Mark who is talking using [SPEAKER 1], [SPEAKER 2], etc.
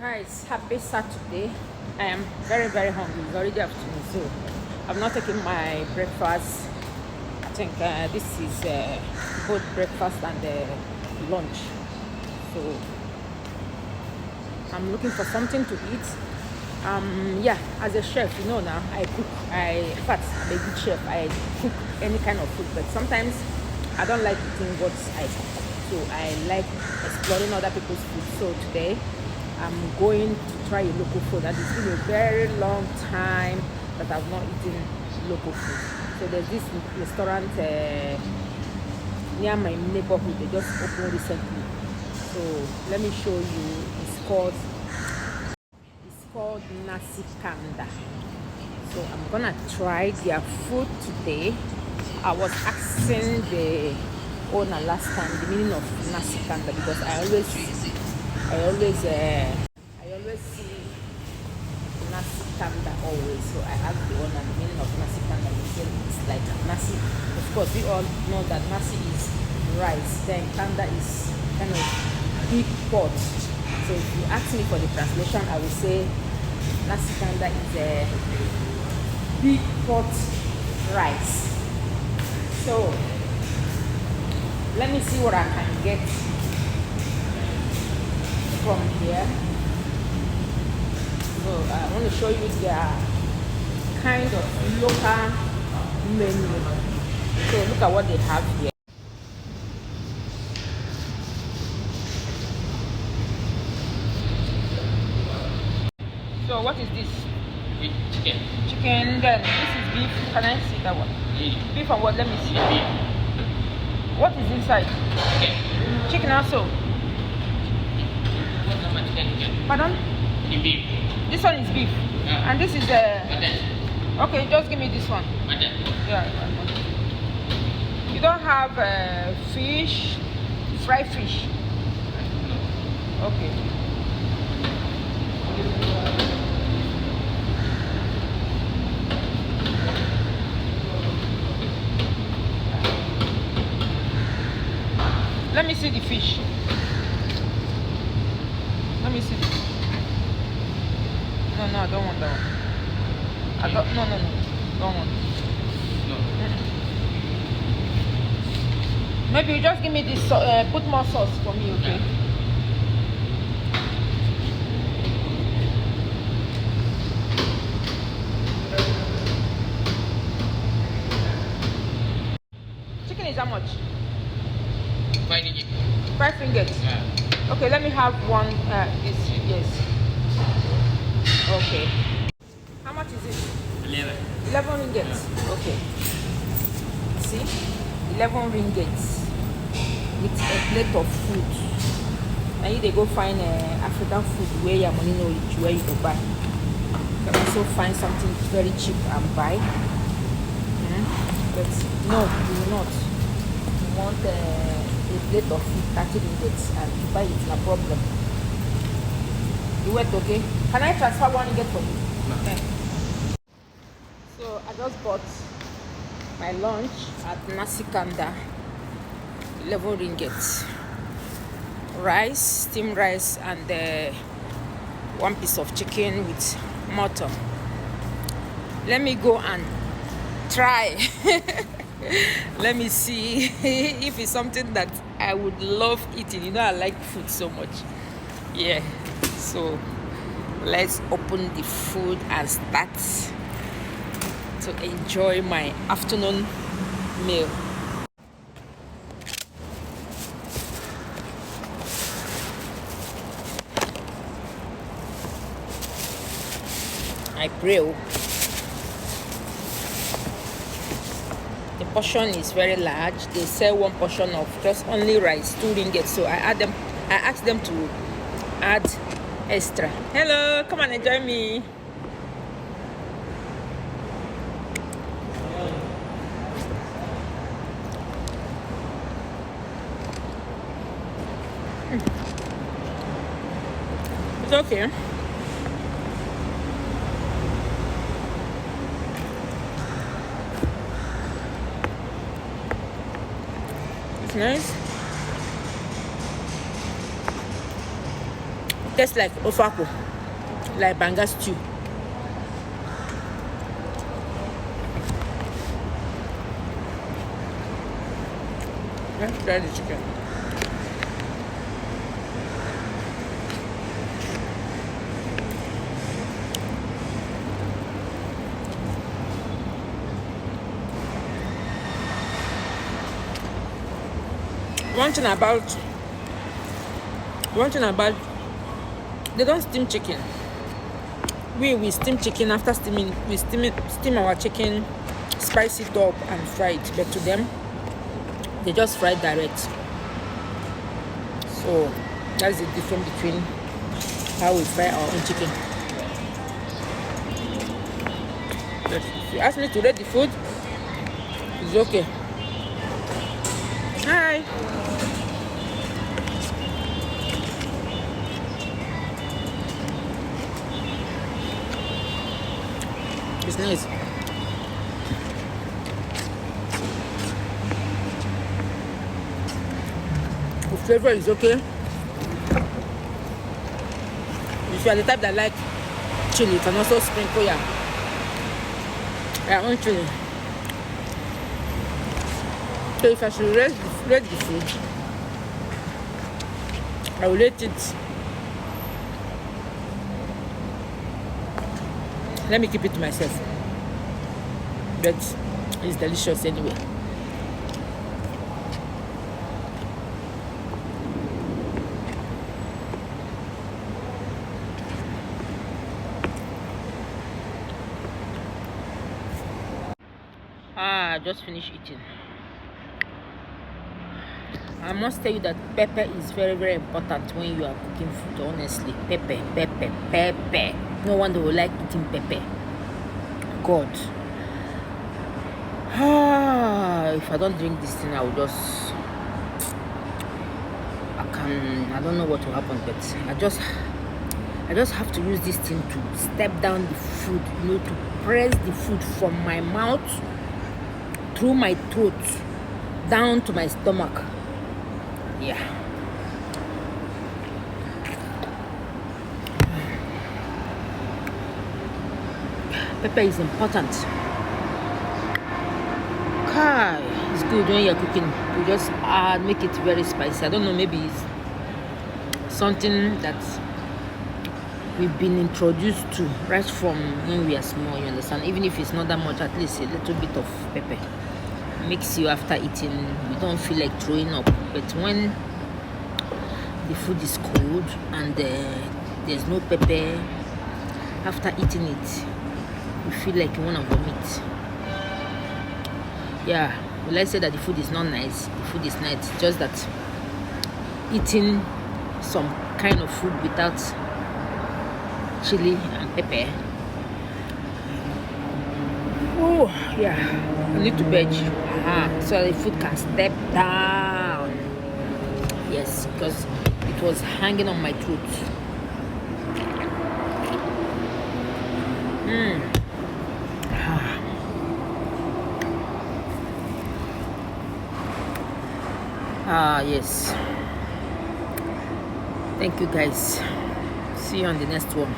[SPEAKER 1] Guys, happy Saturday. I am very, very hungry. It's already afternoon, so I've not taken my breakfast. I think this is both breakfast and lunch. So I'm looking for something to eat. Yeah, as a chef, you know now I cook. In fact, I'm a good chef. I cook any kind of food, but sometimes I don't like eating what I cook. So I like exploring other people's food. So today I'm going to try a local food. That it's been a very long time that I've not eaten local food. So there's this restaurant near my neighborhood. They just opened recently. So let me show you. It's called Nasi Kanda. So I'm gonna try their food today. I was asking the owner last time the meaning of Nasi Kanda because I always see Nasi Kanda always. So I asked the owner the meaning of Nasi Kanda. He said it's like Nasi. Of course, we all know that Nasi is rice. Then Kanda is kind of big pot. So if you ask me for the translation, I will say Nasi Kanda is a big pot rice. So let me see what I can get from here. So I want to show you their kind of local menu. So look at what they have here. So what is this?
[SPEAKER 2] Chicken.
[SPEAKER 1] Chicken. Then this is beef. Can I see that one? Beef and what? Let me see. What is inside?
[SPEAKER 2] Chicken.
[SPEAKER 1] Chicken also.
[SPEAKER 2] What number chicken?
[SPEAKER 1] Pardon?
[SPEAKER 2] Beef.
[SPEAKER 1] This one is beef.
[SPEAKER 2] Yeah.
[SPEAKER 1] And this is
[SPEAKER 2] Mutton.
[SPEAKER 1] okay, just give me this one.
[SPEAKER 2] Mutton.
[SPEAKER 1] Yeah. You don't have fish, fried fish. Okay. Let me see the fish. Let me see. No, I don't want that one. I don't. No. Don't want.
[SPEAKER 2] No.
[SPEAKER 1] Maybe you just give me this. Put more sauce for me, okay? Chicken is how much?
[SPEAKER 2] Feringghi.
[SPEAKER 1] 5 ringgit.
[SPEAKER 2] Yeah.
[SPEAKER 1] Okay, let me have one. This, yes. Okay. How much is it?
[SPEAKER 2] 11.
[SPEAKER 1] 11 ringgits. Okay. See? 11 ringgits with a plate of food. And you they go find African food where your money no reach, where you go buy. You can also find something very cheap and buy. But no, you will not. You want a plate of food, 30 ringgits, and you buy it, no problem. You wait, okay? Can I transfer 1 ringgit for you?
[SPEAKER 2] No.
[SPEAKER 1] Okay. So I just bought my lunch at Nasi Kanda, 11 ringgit. Rice, steamed rice, and 1 piece of chicken with mutton. Let me go and try. Let me see if it's something that I would love eating. You know, I like food so much. Yeah. So let's open the food and start to enjoy my afternoon meal. I pray. The portion is very large. They sell 1 portion of just only rice, 2 ringgit. So I asked them to add extra. Hello, come and enjoy me. It's okay. It's nice. tastes like ofako, like banga stew. Let's try the chicken. One thing about they don't steam chicken. We steam chicken. After steaming, we steam our chicken, spice it up and fry it. But to them, they just fry direct. So that's the difference between how we fry our own chicken. But if you ask me to rate the food, it's okay. Hi. It's nice. The flavor is okay. If you are the type that like chili, you can also sprinkle your own chili. So if I should rate the food, I will rate it. Let me keep it to myself. But it's delicious anyway. I just finished eating. I must tell you that pepper is very, very important when you are cooking food. Honestly, pepper. No one will like eating pepper. God. If I don't drink this thing, I will just. I don't know what will happen, but I just have to use this thing to step down the food, to press the food from my mouth through my throat down to my stomach. Yeah. Pepper is important. It's good when you're cooking. You just make it very spicy. I don't know, maybe it's something that we've been introduced to right from when we are small, you understand? Even if it's not that much, at least a little bit of pepper makes you, after eating, you don't feel like throwing up. But when the food is cold and there's no pepper, after eating it, you feel like you want to vomit. Yeah, well, let's say that the food is not nice. The food is nice, just that eating some kind of food without chili and pepper. Oh yeah, I need to veg. So the food can step down. Yes, because it was hanging on my throat. Yes. Thank you guys. See you on the next one.